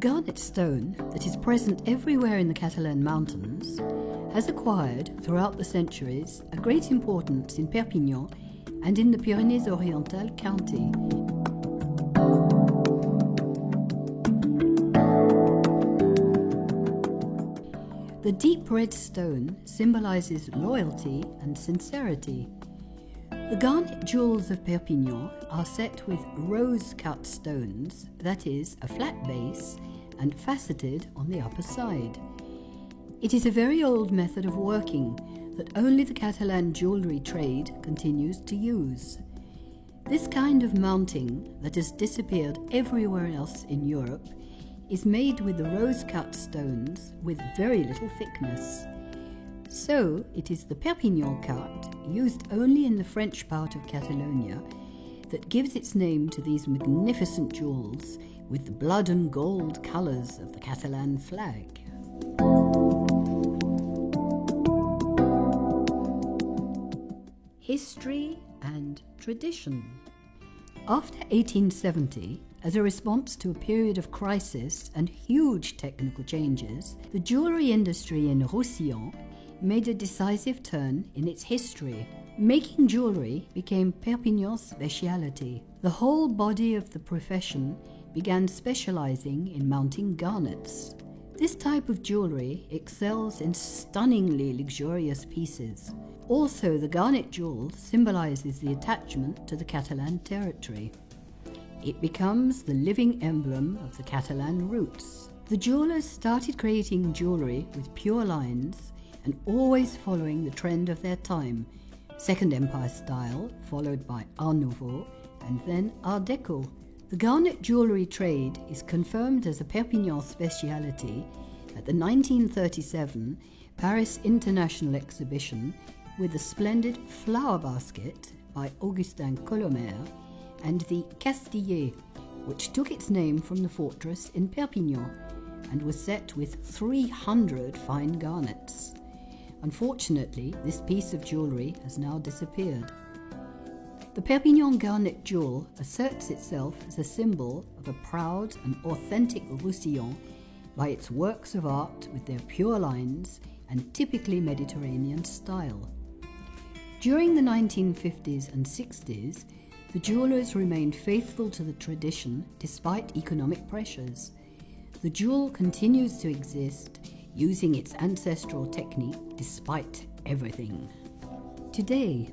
garnet stone that is present everywhere in the Catalan mountains has acquired, throughout the centuries, a great importance in Perpignan and in the Pyrenees-Oriental county. The deep red stone symbolizes loyalty and sincerity. The garnet jewels of Perpignan are set with rose-cut stones, that is, a flat base and faceted on the upper side. It is a very old method of working that only the Catalan jewellery trade continues to use. This kind of mounting, that has disappeared everywhere else in Europe, is made with the rose-cut stones with very little thickness. So it is the Perpignan cut, used only in the French part of Catalonia, that gives its name to these magnificent jewels with the blood and gold colours of the Catalan flag. History and tradition. After 1870, as a response to a period of crisis and huge technical changes, the jewellery industry in Roussillon made a decisive turn in its history. Making jewellery became Perpignan's speciality. The whole body of the profession began specialising in mounting garnets. This type of jewellery excels in stunningly luxurious pieces. Also, the garnet jewel symbolises the attachment to the Catalan territory. It becomes the living emblem of the Catalan roots. The jewellers started creating jewellery with pure lines and always following the trend of their time, Second Empire style, followed by Art Nouveau, and then Art Deco. The garnet jewellery trade is confirmed as a Perpignan speciality at the 1937 Paris International Exhibition with the splendid Flower Basket by Augustin Colomer and the Castillet, which took its name from the fortress in Perpignan and was set with 300 fine garnets. Unfortunately, this piece of jewellery has now disappeared. The Perpignan garnet jewel asserts itself as a symbol of a proud and authentic Roussillon by its works of art with their pure lines and typically Mediterranean style. During the 1950s and 60s, the jewellers remained faithful to the tradition despite economic pressures. The jewel continues to exist, using its ancestral technique despite everything. Today,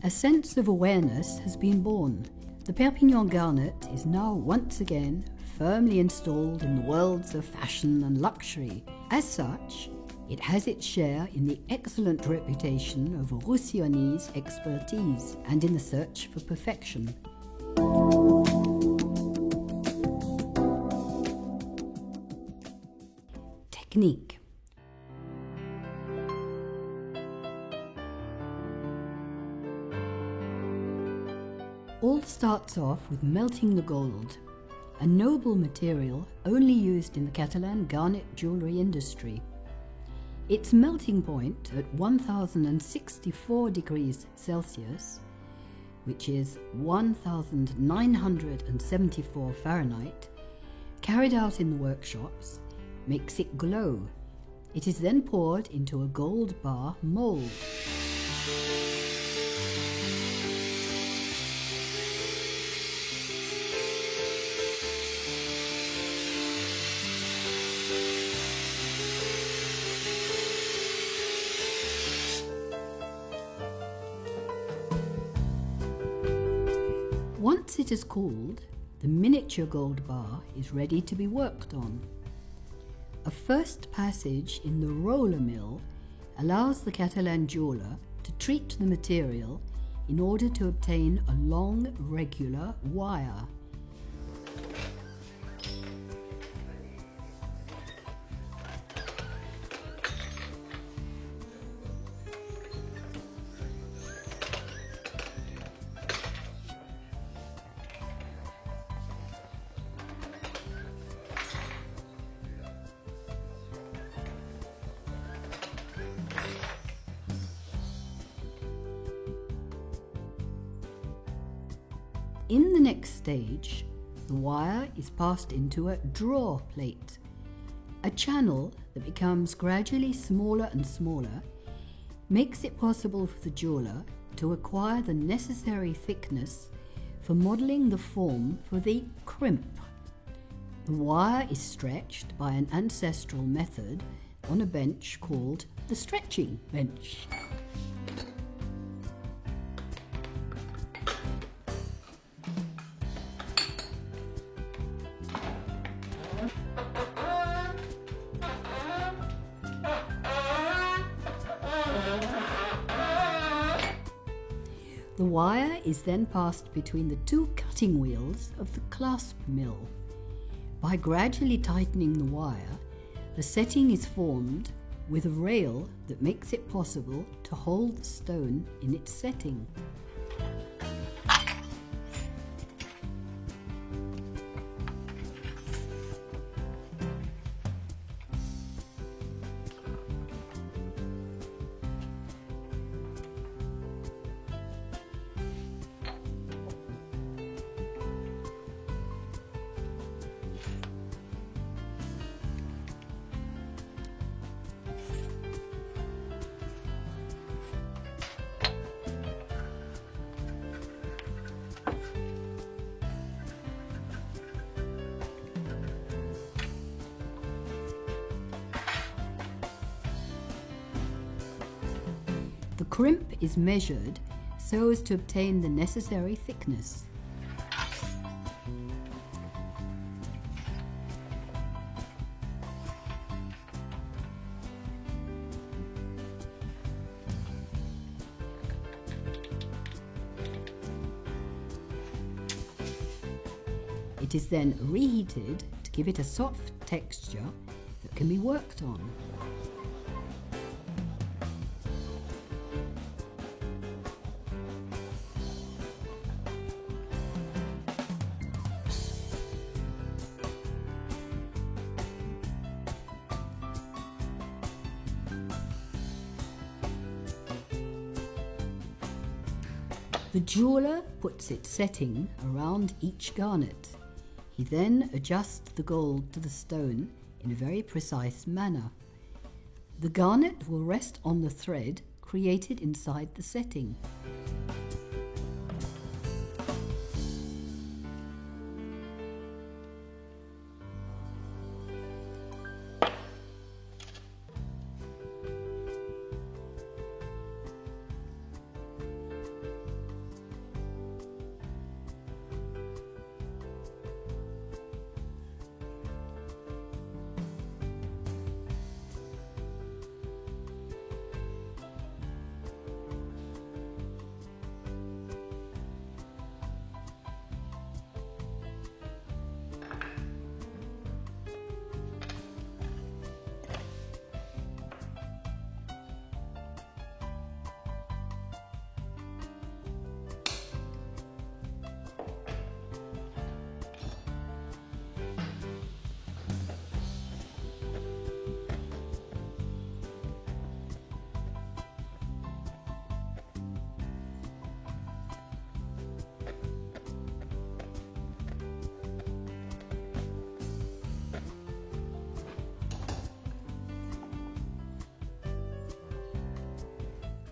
a sense of awareness has been born. The Perpignan garnet is now once again firmly installed in the worlds of fashion and luxury. As such, it has its share in the excellent reputation of Roussillonese expertise and in the search for perfection. Technique. All starts off with melting the gold, a noble material only used in the Catalan garnet jewellery industry. Its melting point at 1064 degrees Celsius, which is 1974 Fahrenheit, carried out in the workshops, makes it glow. It is then poured into a gold bar mould. Once it is cooled, the miniature gold bar is ready to be worked on. A first passage in the roller mill allows the Catalan jeweller to treat the material in order to obtain a long, regular wire. In the next stage, the wire is passed into a draw plate, a channel that becomes gradually smaller and smaller, makes it possible for the jeweler to acquire the necessary thickness for modelling the form for the crimp. The wire is stretched by an ancestral method on a bench called the stretching bench. The wire is then passed between the two cutting wheels of the clasp mill. By gradually tightening the wire, the setting is formed with a rail that makes it possible to hold the stone in its setting. The crimp is measured so as to obtain the necessary thickness. It is then reheated to give it a soft texture that can be worked on. The jeweler puts its setting around each garnet. He then adjusts the gold to the stone in a very precise manner. The garnet will rest on the thread created inside the setting.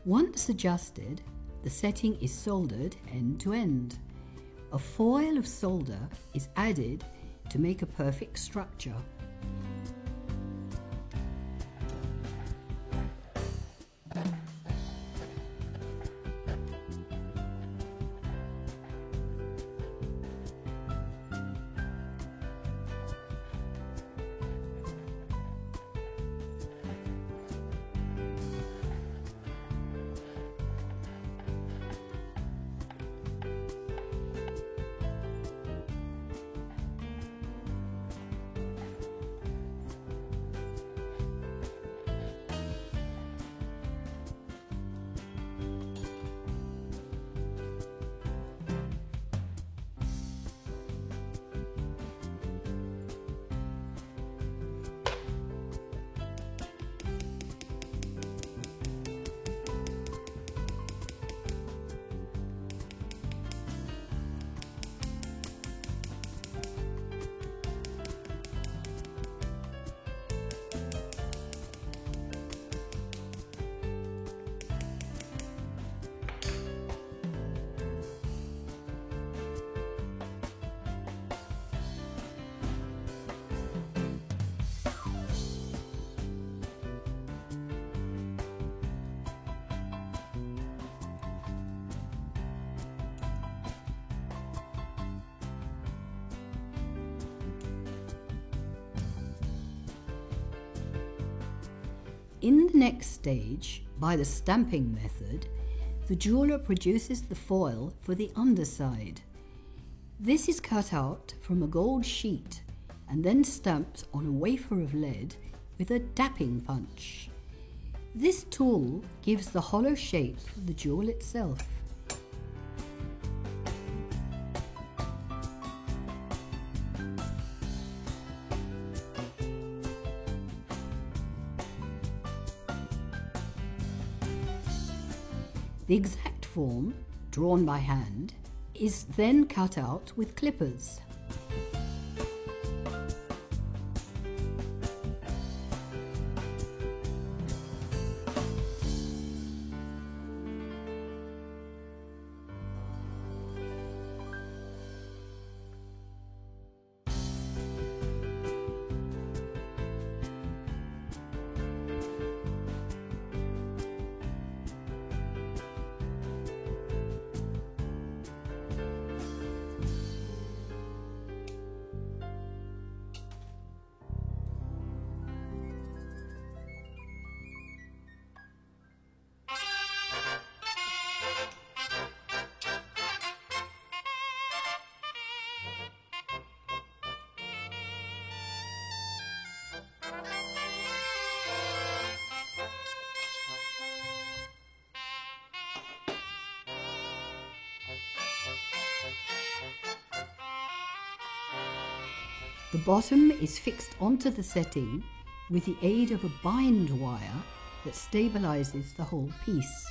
Once adjusted, the setting is soldered end to end. A foil of solder is added to make a perfect structure. In the next stage, by the stamping method, the jeweller produces the foil for the underside. This is cut out from a gold sheet and then stamped on a wafer of lead with a dapping punch. This tool gives the hollow shape of the jewel itself. The exact form, drawn by hand, is then cut out with clippers. The bottom is fixed onto the setting with the aid of a bind wire that stabilizes the whole piece.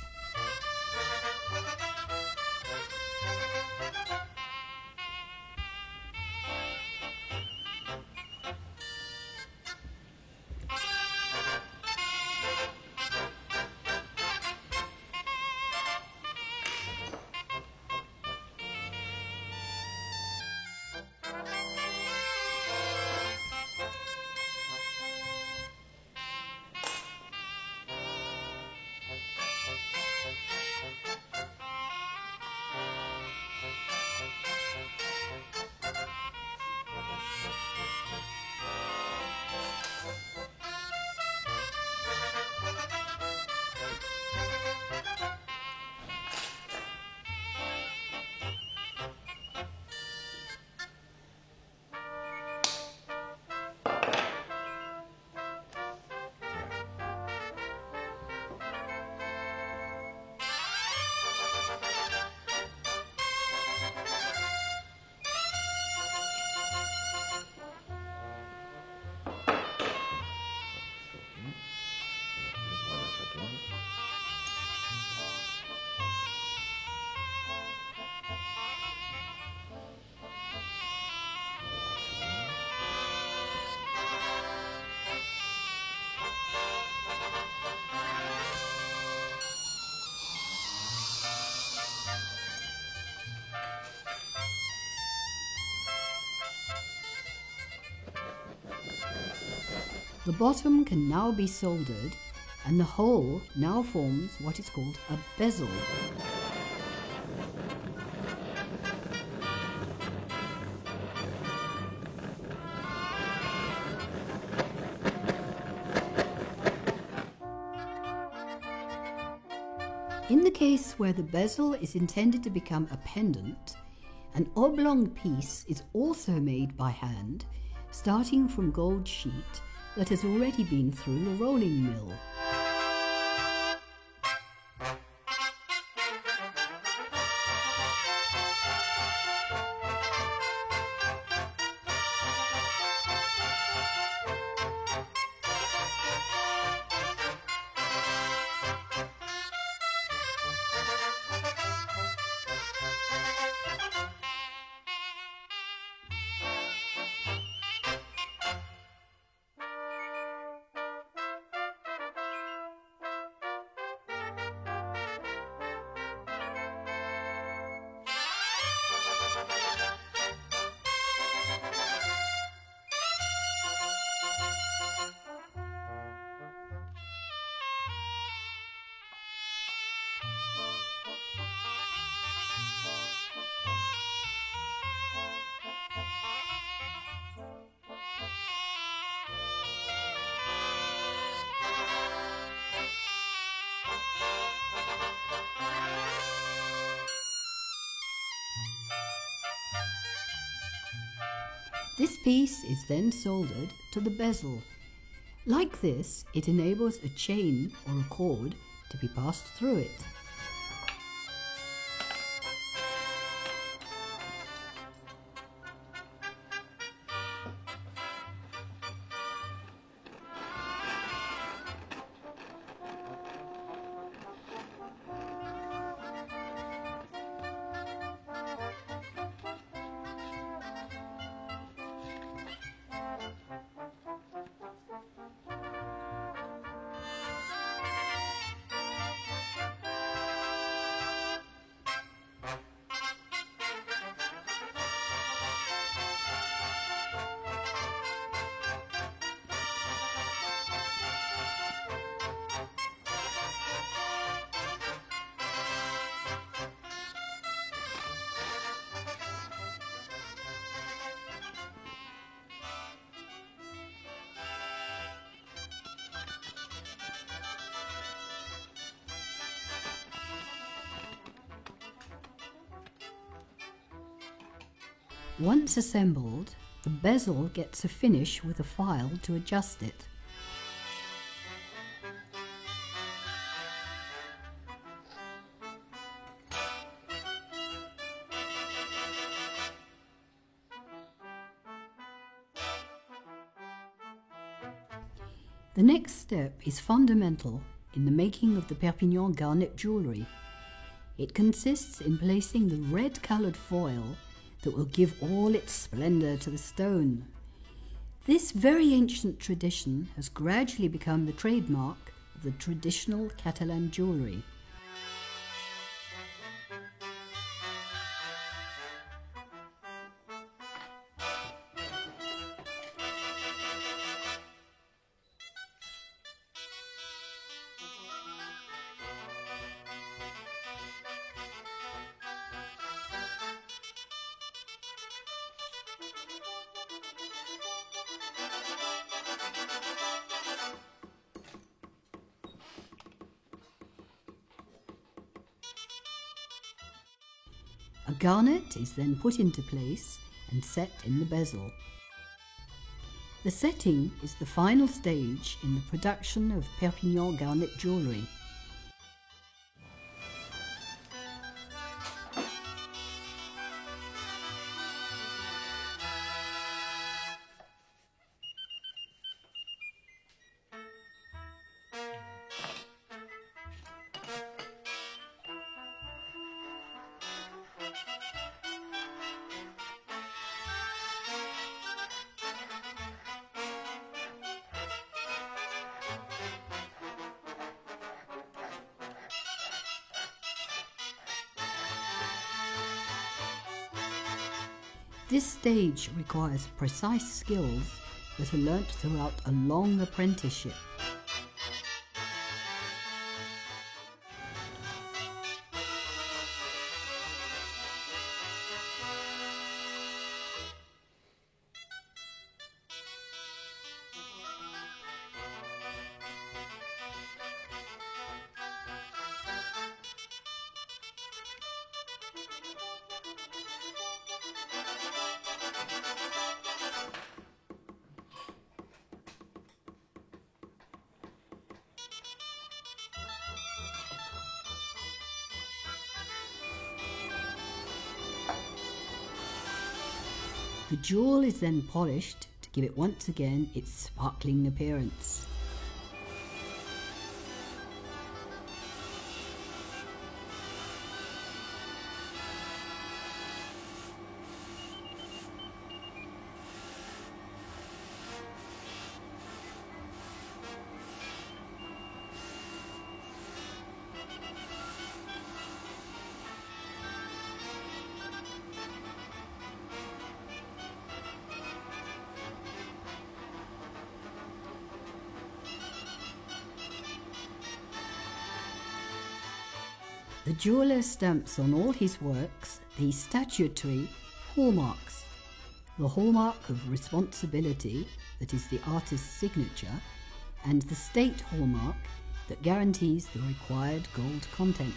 The bottom can now be soldered, and the whole now forms what is called a bezel. In the case where the bezel is intended to become a pendant, an oblong piece is also made by hand, starting from gold sheet that has already been through the rolling mill. This piece is then soldered to the bezel. Like this, it enables a chain or a cord to be passed through it. Once assembled, the bezel gets a finish with a file to adjust it. The next step is fundamental in the making of the Perpignan garnet jewellery. It consists in placing the red-coloured foil that will give all its splendour to the stone. This very ancient tradition has gradually become the trademark of the traditional Catalan jewellery. A garnet is then put into place and set in the bezel. The setting is the final stage in the production of Perpignan garnet jewellery. This stage requires precise skills that are learnt throughout a long apprenticeship. The jewel is then polished to give it once again its sparkling appearance. The jeweller stamps on all his works the statutory hallmarks, the hallmark of responsibility, that is the artist's signature, and the state hallmark that guarantees the required gold content.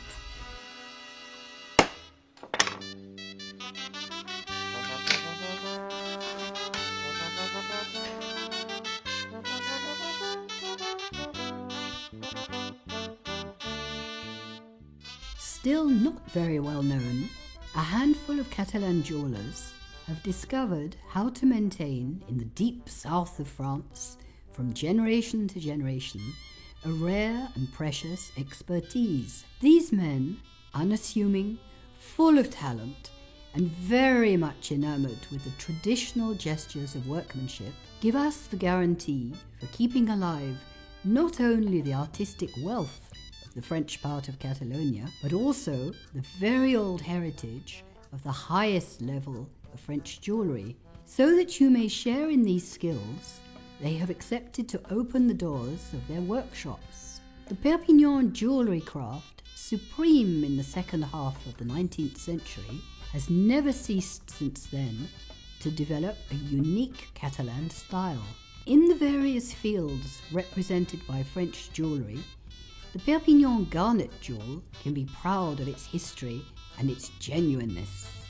still not very well known, a handful of Catalan jewellers have discovered how to maintain in the deep south of France, from generation to generation, a rare and precious expertise. These men, unassuming, full of talent, and very much enamoured with the traditional gestures of workmanship, give us the guarantee for keeping alive not only the artistic wealth of the French part of Catalonia, but also the very old heritage of the highest level of French jewellery. So that you may share in these skills, they have accepted to open the doors of their workshops. The Perpignan jewellery craft, supreme in the second half of the 19th century, has never ceased since then to develop a unique Catalan style. In the various fields represented by French jewellery, the Perpignan garnet jewel can be proud of its history and its genuineness.